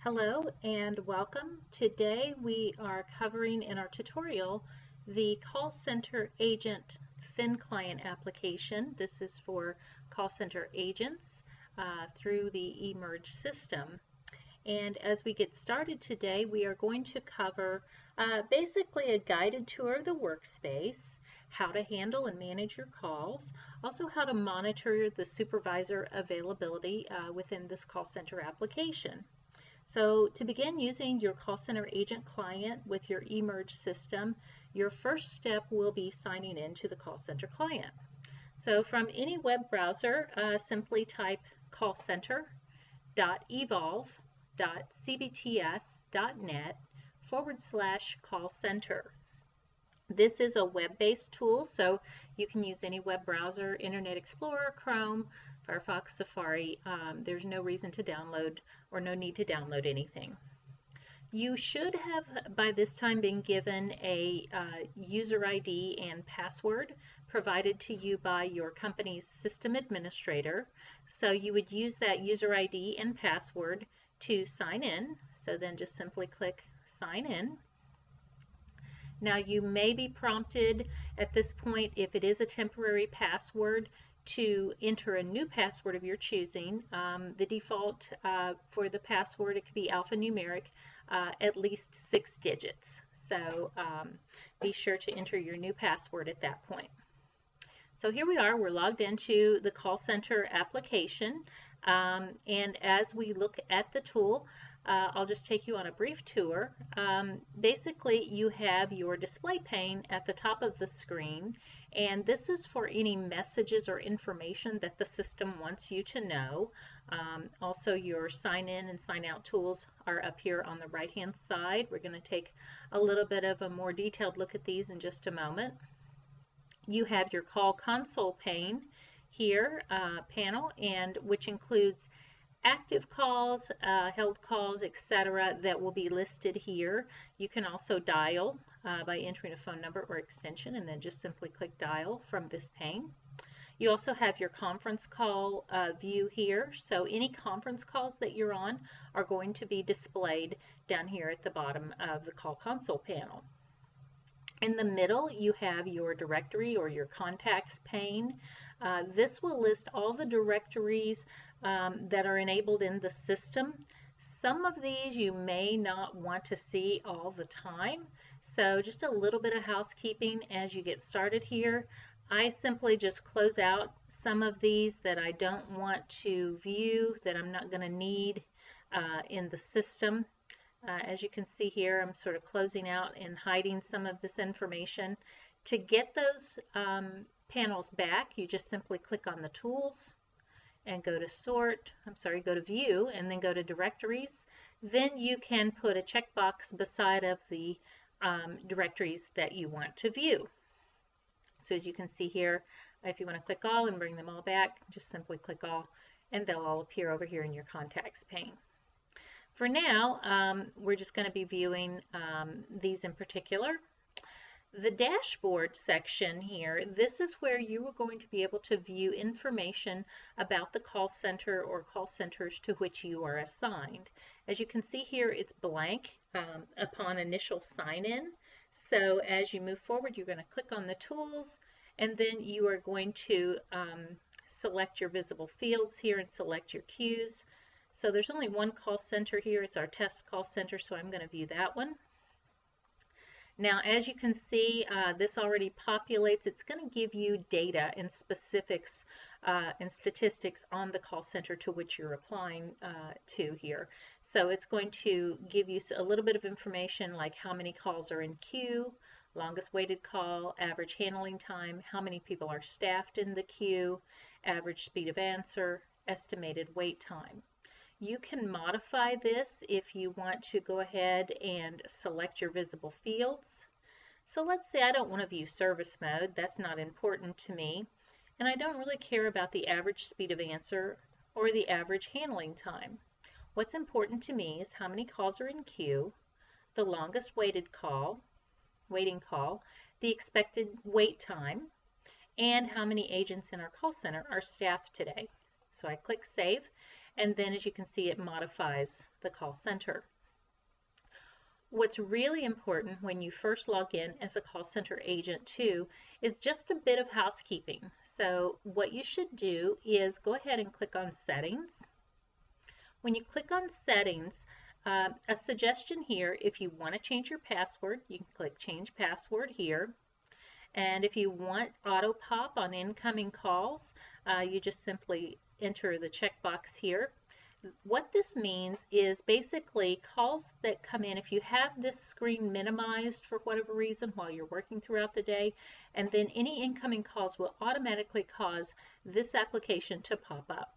Hello and welcome. Today we are covering in our tutorial the call center agent thin client application. This is for call center agents through the eMERGE system. And as we get started today, we are going to cover basically a guided tour of the workspace, how to handle and manage your calls, also how to monitor the supervisor availability within this call center application. So to begin using your call center agent client with your eMERGE system, your first step will be signing in to the call center client. So from any web browser, simply type callcenter.evolve.cbts.net/call-center. This is a web-based tool, so you can use any web browser, Internet Explorer, Chrome, Firefox, Safari. There's no reason to download or no need to download anything. You should have by this time been given a user ID and password provided to you by your company's system administrator. So you would use that user ID and password to sign in. So then just simply click sign in. Now you may be prompted at this point, if it is a temporary password, to enter a new password of your choosing. The default for the password, it could be alphanumeric, at least 6 digits. So be sure to enter your new password at that point. So here we are, we're logged into the call center application, and as we look at the tool, I'll just take you on a brief tour. Basically, you have your display pane at the top of the screen, and this is for any messages or information that the system wants you to know. Also, your sign in and sign out tools are up here on the right hand side. We're going to take a little bit of a more detailed look at these in just a moment. You have your call console pane here, panel, and which includes active calls, held calls, etc. that will be listed here. You can also dial by entering a phone number or extension, and then just simply click dial from this pane. You also have your conference call view here, so any conference calls that you're on are going to be displayed down here at the bottom of the call console panel. In the middle, you have your directory or your contacts pane. This will list all the directories that are enabled in the system. Some of these you may not want to see all the time, so just a little bit of housekeeping as you get started here. I simply just close out some of these that I don't want to view, that I'm not going to need in the system. As you can see here, I'm sort of closing out and hiding some of this information. To get those panels back, you just simply click on the tools and go to go to view, and then go to directories. Then you can put a checkbox beside of the directories that you want to view. So as you can see here, if you want to click all and bring them all back, just simply click all, and they'll all appear over here in your contacts pane. For now, we're just going to be viewing these in particular. The dashboard section here, this is where you are going to be able to view information about the call center or call centers to which you are assigned. As you can see here, it's blank upon initial sign-in. So as you move forward, you're going to click on the tools, and then you are going to select your visible fields here and select your queues. So there's only one call center here. It's our test call center, so I'm going to view that one. Now, as you can see, this already populates. It's going to give you data and specifics and statistics on the call center to which you're applying to here. So it's going to give you a little bit of information like how many calls are in queue, longest waited call, average handling time, how many people are staffed in the queue, average speed of answer, estimated wait time. You can modify this if you want to go ahead and select your visible fields. So let's say I don't want to view service mode. That's not important to me. And I don't really care about the average speed of answer or the average handling time. What's important to me is how many calls are in queue, the longest waiting call, the expected wait time, and how many agents in our call center are staffed today. So I click Save, and then as you can see, it modifies the call center. What's really important when you first log in as a call center agent too is just a bit of housekeeping. So what you should do is go ahead and click on Settings. When you click on Settings, a suggestion here, if you want to change your password, you can click Change Password here. And if you want auto pop on incoming calls, you just simply enter the checkbox here. What this means is basically calls that come in, if you have this screen minimized for whatever reason while you're working throughout the day, and then any incoming calls will automatically cause this application to pop up.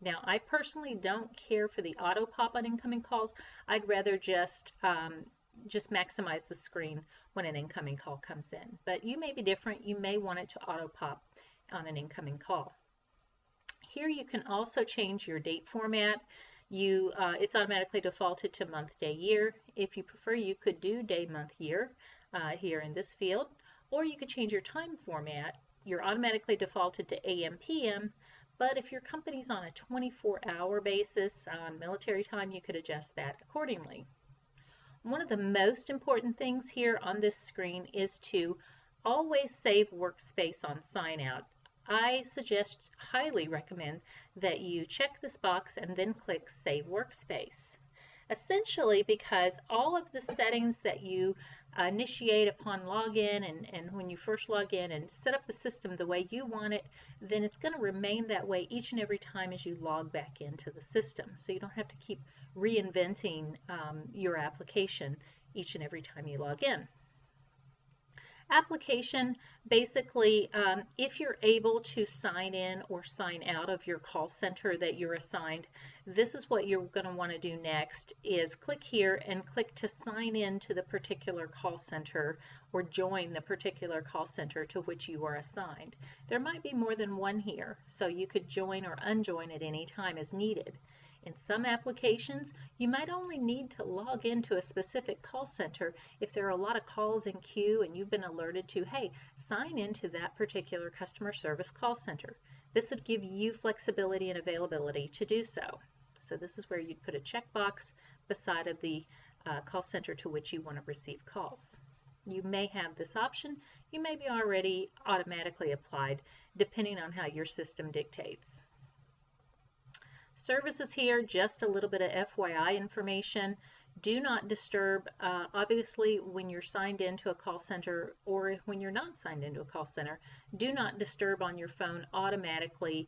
Now, I personally don't care for the auto pop on incoming calls. I'd rather just maximize the screen when an incoming call comes in. But you may be different. You may want it to auto pop on an incoming call. Here you can also change your date format. It's automatically defaulted to month, day, year. If you prefer, you could do day, month, year here in this field, or you could change your time format. You're automatically defaulted to AM, PM, but if your company's on a 24-hour basis on military time, you could adjust that accordingly. One of the most important things here on this screen is to always save Workspace on sign out. I highly recommend that you check this box and then click Save Workspace. Essentially because all of the settings that you initiate upon login and when you first log in and set up the system the way you want it, then it's going to remain that way each and every time as you log back into the system. So you don't have to keep reinventing your application each and every time you log in. Application, basically, if you're able to sign in or sign out of your call center that you're assigned, this is what you're going to want to do next, is click here and click to sign in to the particular call center or join the particular call center to which you are assigned. There might be more than one here, so you could join or unjoin at any time as needed. In some applications, you might only need to log into a specific call center if there are a lot of calls in queue and you've been alerted to, hey, sign into that particular customer service call center. This would give you flexibility and availability to do so. So this is where you'd put a checkbox beside of the call center to which you want to receive calls. You may have this option. You may be already automatically applied depending on how your system dictates. Services here, just a little bit of FYI information. Do not disturb, obviously when you're signed into a call center or when you're not signed into a call center, do not disturb on your phone automatically.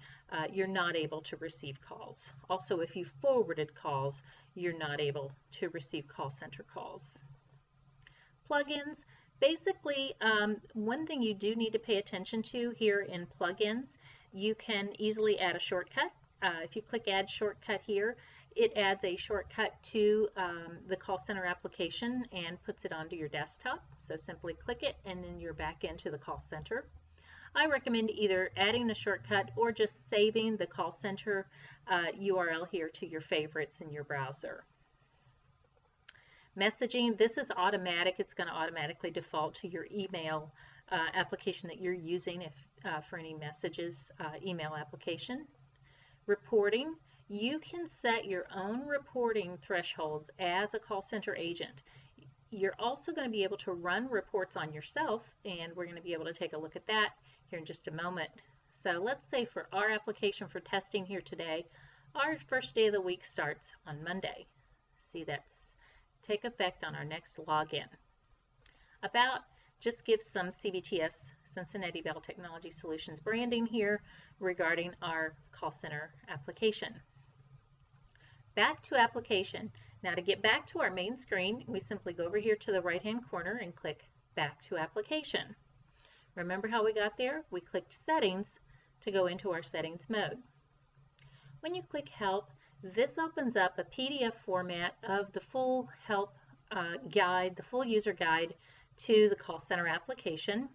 You're not able to receive calls. Also, if you forwarded calls, you're not able to receive call center calls. Plugins, basically one thing you do need to pay attention to here in plugins, you can easily add a shortcut. If you click Add Shortcut here, it adds a shortcut to the call center application and puts it onto your desktop. So simply click it and then you're back into the call center. I recommend either adding the shortcut or just saving the call center URL here to your favorites in your browser. Messaging, this is automatic. It's going to automatically default to your email application that you're using for any messages, email application. Reporting, you can set your own reporting thresholds as a call center agent. You're also going to be able to run reports on yourself, and we're going to be able to take a look at that here in just a moment. So let's say for our application for testing here today, our first day of the week starts on Monday. See, that's take effect on our next login. About just give some CBTS, Cincinnati Bell Technology Solutions branding here regarding our call center application. Back to application. Now to get back to our main screen, we simply go over here to the right-hand corner and click Back to Application. Remember how we got there? We clicked Settings to go into our Settings mode. When you click Help, this opens up a PDF format of the full help guide, the full user guide to the call center application.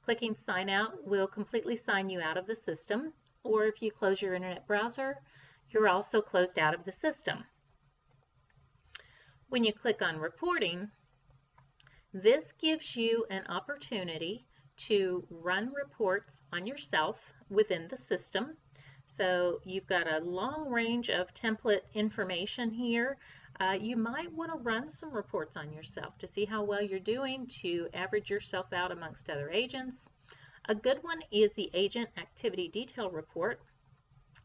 Clicking Sign Out will completely sign you out of the system, or if you close your internet browser, you're also closed out of the system. When you click on Reporting, this gives you an opportunity to run reports on yourself within the system. So you've got a long range of template information here. You might want to run some reports on yourself to see how well you're doing, to average yourself out amongst other agents. A good one is the Agent Activity Detail Report.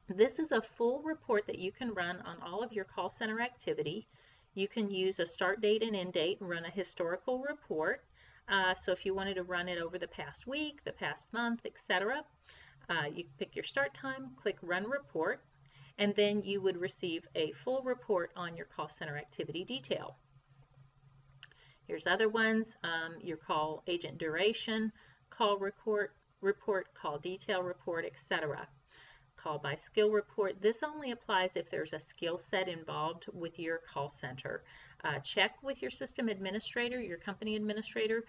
This is a full report that you can run on all of your call center activity. You can use a start date and end date and run a historical report. So if you wanted to run it over the past week, the past month, etc., you pick your start time, click Run Report, and then you would receive a full report on your call center activity detail. Here's other ones, your call agent duration, call report, call detail report, etc. Call by skill report. This only applies if there's a skill set involved with your call center. Check with your system administrator, your company administrator,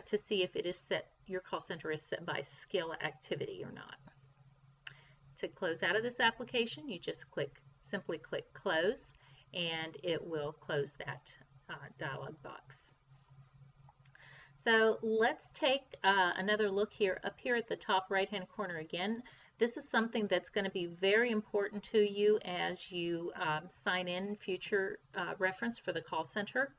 to see if it is set, your call center is set by skill activity or not. To close out of this application, you just simply click Close, and it will close that dialog box. So let's take another look here, up here at the top right-hand corner again. This is something that's going to be very important to you as you sign in future reference for the call center.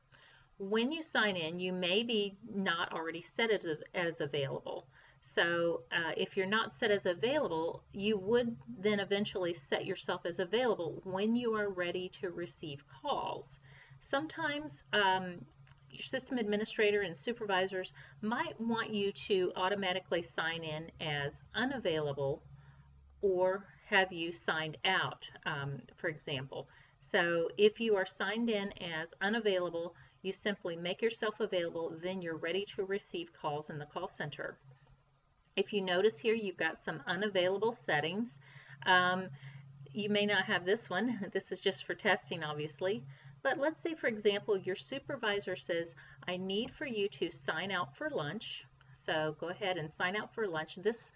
When you sign in, you may be not already set as available. So if you're not set as available, you would then eventually set yourself as available when you are ready to receive calls. Sometimes your system administrator and supervisors might want you to automatically sign in as unavailable or have you signed out, for example. So if you are signed in as unavailable, you simply make yourself available, then you're ready to receive calls in the call center. If you notice here, you've got some unavailable settings. You may not have this one. This is just for testing, obviously. But let's say, for example, your supervisor says, I need for you to sign out for lunch. So go ahead and sign out for lunch. This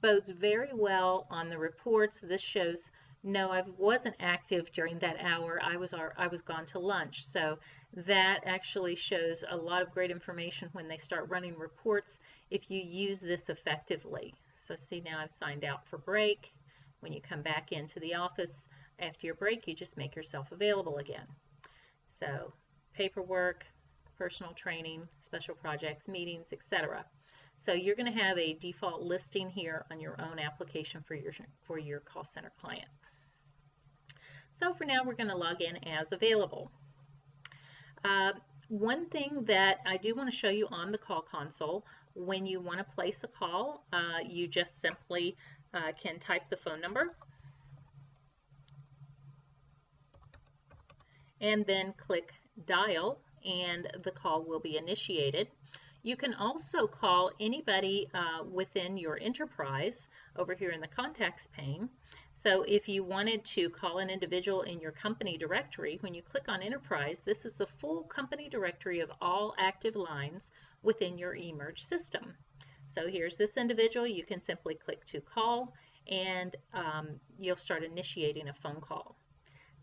bodes very well on the reports. This shows, no, I wasn't active during that hour. I was gone to lunch. So that actually shows a lot of great information when they start running reports if you use this effectively. So see, now I've signed out for break. When you come back into the office after your break, you just make yourself available again. So paperwork, personal training, special projects, meetings, etc. So you're going to have a default listing here on your own application for your call center client. So for now, we're going to log in as available. One thing that I do want to show you on the call console, when you want to place a call, you just simply can type the phone number and then click dial, and the call will be initiated. You can also call anybody within your enterprise over here in the contacts pane. So if you wanted to call an individual in your company directory, when you click on enterprise, this is the full company directory of all active lines within your eMERGE system. So here's this individual. You can simply click to call, and you'll start initiating a phone call.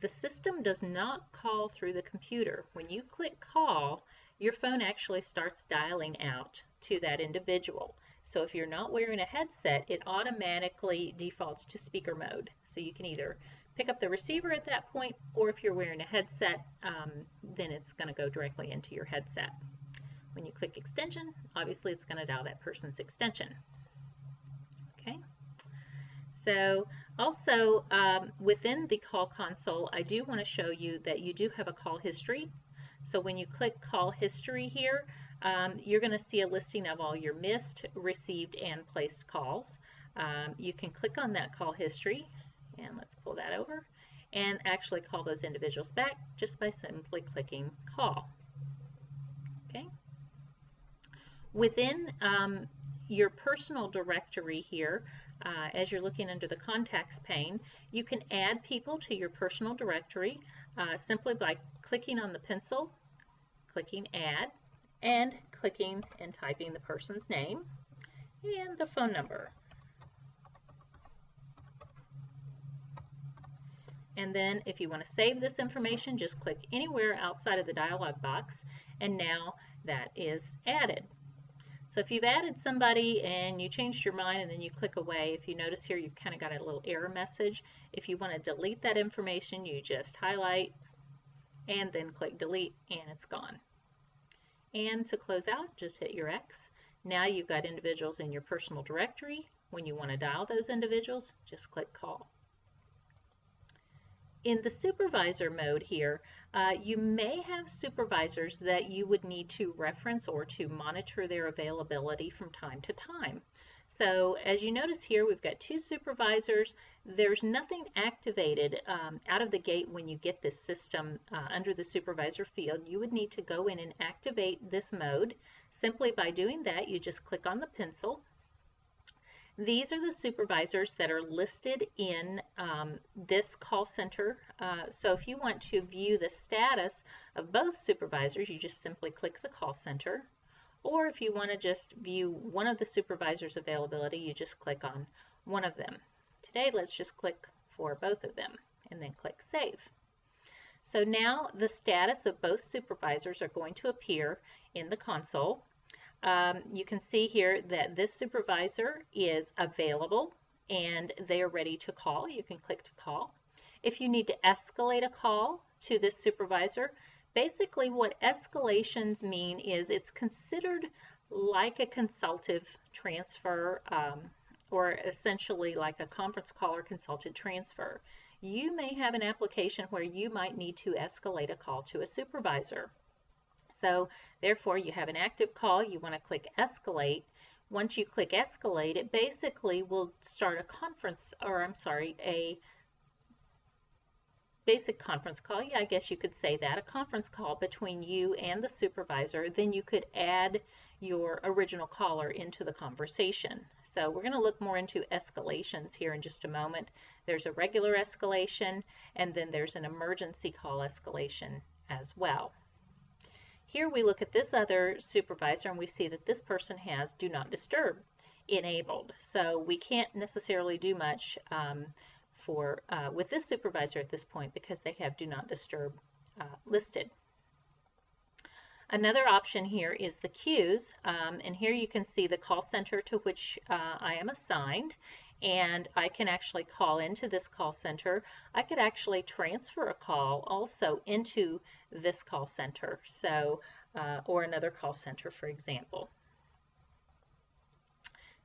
The system does not call through the computer. When you click call, your phone actually starts dialing out to that individual. So if you're not wearing a headset, it automatically defaults to speaker mode. So you can either pick up the receiver at that point, or if you're wearing a headset, then it's going to go directly into your headset. When you click extension, obviously it's going to dial that person's extension. Okay. So also within the call console, I do want to show you that you do have a call history. So when you click call history here, you're going to see a listing of all your missed, received, and placed calls. You can click on that call history, and let's pull that over, and actually call those individuals back just by simply clicking call. Okay. Within your personal directory here, as you're looking under the contacts pane, you can add people to your personal directory simply by clicking on the pencil, clicking add, and clicking and typing the person's name and the phone number. And then if you want to save this information, just click anywhere outside of the dialog box, and now that is added. So if you've added somebody and you changed your mind and then you click away, if you notice here you've kind of got a little error message. If you want to delete that information, you just highlight and then click delete and it's gone. And to close out, just hit your X. Now you've got individuals in your personal directory. When you want to dial those individuals, just click call. In the supervisor mode here, you may have supervisors that you would need to reference or to monitor their availability from time to time. So as you notice here, we've got two supervisors. There's nothing activated out of the gate when you get this system under the supervisor field. You would need to go in and activate this mode. Simply by doing that, you just click on the pencil. These are the supervisors that are listed in this call center. So if you want to view the status of both supervisors, you just simply click the call center. Or if you want to just view one of the supervisors' availability, you just click on one of them. Today, let's just click for both of them and then click Save. So now the status of both supervisors are going to appear in the console. You can see here that this supervisor is available and they are ready to call. You can click to call. If you need to escalate a call to this supervisor, basically what escalations mean is it's considered like a consultative transfer or essentially like a conference call or consulted transfer. You may have an application where you might need to escalate a call to a supervisor. So therefore you have an active call, you want to click escalate. Once you click escalate, it basically will start a conference, or I'm sorry, a basic conference call. Yeah, I guess you could say that, a conference call between you and the supervisor. Then you could add your original caller into the conversation. So we're going to look more into escalations here in just a moment. There's a regular escalation and then there's an emergency call escalation as well. Here we look at this other supervisor and we see that this person has Do Not Disturb enabled. So we can't necessarily do much with this supervisor at this point because they have Do Not Disturb listed. Another option here is the queues, and here you can see the call center to which I am assigned, and I can actually call into this call center. I could actually transfer a call also into this call center, so or another call center, for example.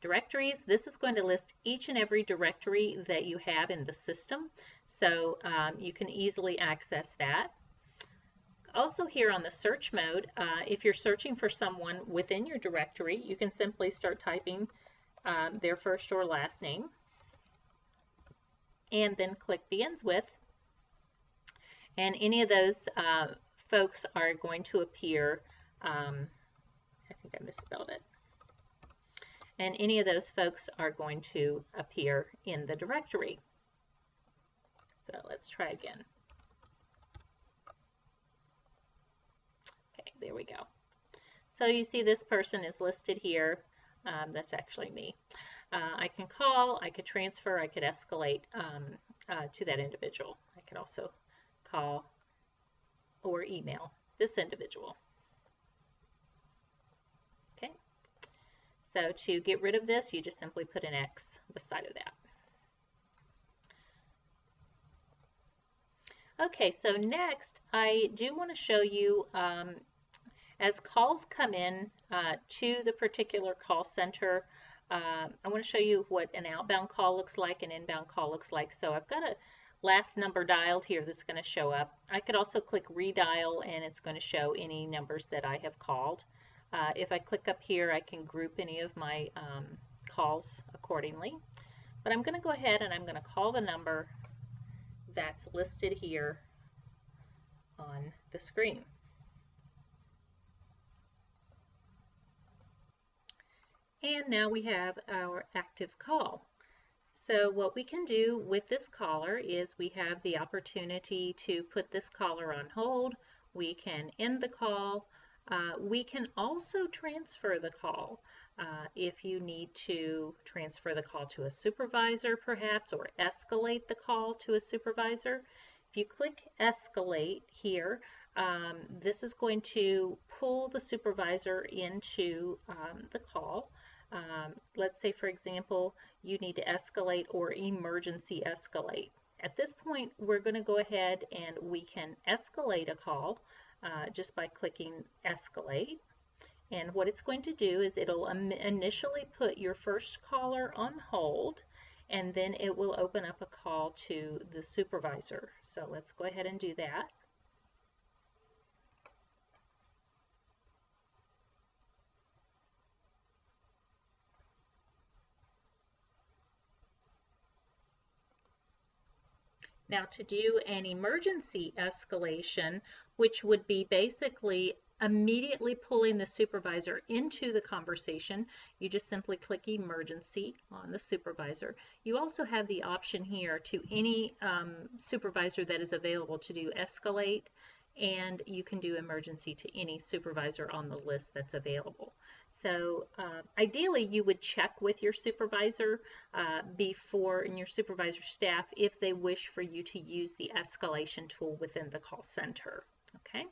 Directories, this is going to list each and every directory that you have in the system, so you can easily access that. Also here on the search mode, if you're searching for someone within your directory, you can simply start typing their first or last name and then click Begins With, and any of those folks are going to appear, I think I misspelled it, and any of those folks are going to appear in the directory. So let's try again. Okay, there we go. So you see this person is listed here. That's actually me. I can call, I could transfer, I could escalate to that individual. I could also call or email this individual. Okay, so to get rid of this, you just simply put an X beside of that. Okay, so next I do want to show you as calls come in to the particular call center, I want to show you what an outbound call looks like, an inbound call looks like. So I've got a last number dialed here that's going to show up. I could also click redial and it's going to show any numbers that I have called. If I click up here, I can group any of my calls accordingly. But I'm going to go ahead and I'm going to call the number that's listed here on the screen. And now we have our active call. So what we can do with this caller is we have the opportunity to put this caller on hold. We can end the call. We can also transfer the call if you need to transfer the call to a supervisor perhaps, or escalate the call to a supervisor. If you click Escalate here, This is going to pull the supervisor into the call. Let's say, for example, you need to escalate or emergency escalate. At this point, we're going to go ahead and we can escalate a call just by clicking Escalate. And what it's going to do is it'll initially put your first caller on hold, and then it will open up a call to the supervisor. So let's go ahead and do that. Now, to do an emergency escalation, which would be basically immediately pulling the supervisor into the conversation, you just simply click emergency on the supervisor. You also have the option here to any supervisor that is available to do escalate, and you can do emergency to any supervisor on the list that's available. So ideally, you would check with your supervisor before, and your supervisor staff, if they wish for you to use the escalation tool within the call center. Okay.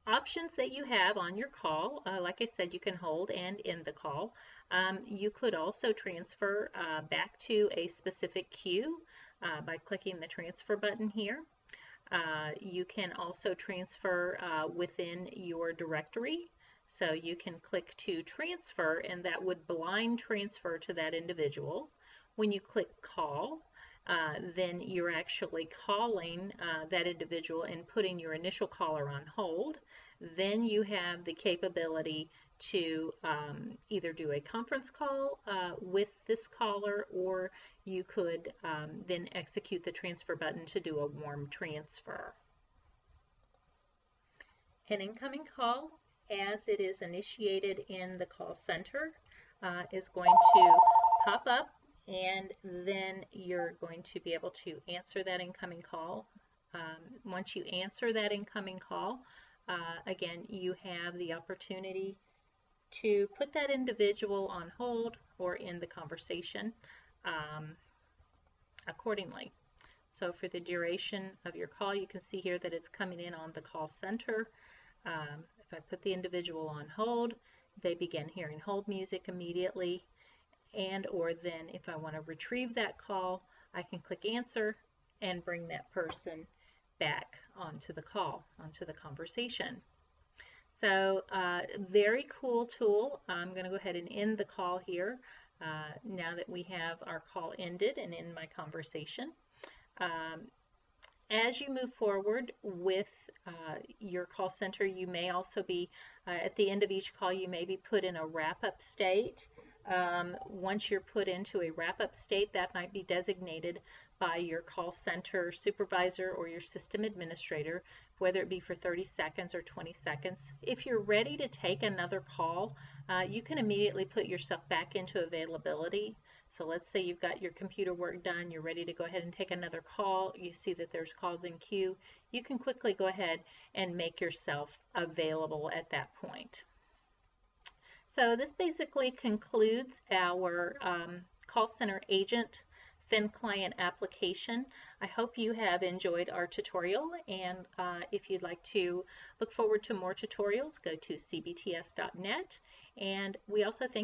Options that you have on your call, like I said, you can hold and end the call. You could also transfer back to a specific queue by clicking the transfer button here. You can also transfer within your directory. So you can click to transfer, and that would blind transfer to that individual. When you click call, then you're actually calling that individual and putting your initial caller on hold. Then you have the capability to either do a conference call with this caller, or you could then execute the transfer button to do a warm transfer. An incoming call, as it is initiated in the call center, is going to pop up, and then you're going to be able to answer that incoming call. Once you answer that incoming call, again, you have the opportunity to put that individual on hold or end the conversation accordingly. So for the duration of your call, you can see here that it's coming in on the call center. If I put the individual on hold, they begin hearing hold music immediately, and or then if I want to retrieve that call, I can click answer and bring that person back onto the call, onto the conversation. So very cool tool. I'm going to go ahead and end the call here now that we have our call ended and in my conversation. As you move forward with your call center, you may also be, at the end of each call, you may be put in a wrap-up state. Once you're put into a wrap-up state, that might be designated by your call center supervisor or your system administrator, whether it be for 30 seconds or 20 seconds. If you're ready to take another call, you can immediately put yourself back into availability. So let's say you've got your computer work done, you're ready to go ahead and take another call, you see that there's calls in queue, you can quickly go ahead and make yourself available at that point. So this basically concludes our call center agent thin client application. I hope you have enjoyed our tutorial, and if you'd like to look forward to more tutorials, go to cbts.net, and we also thank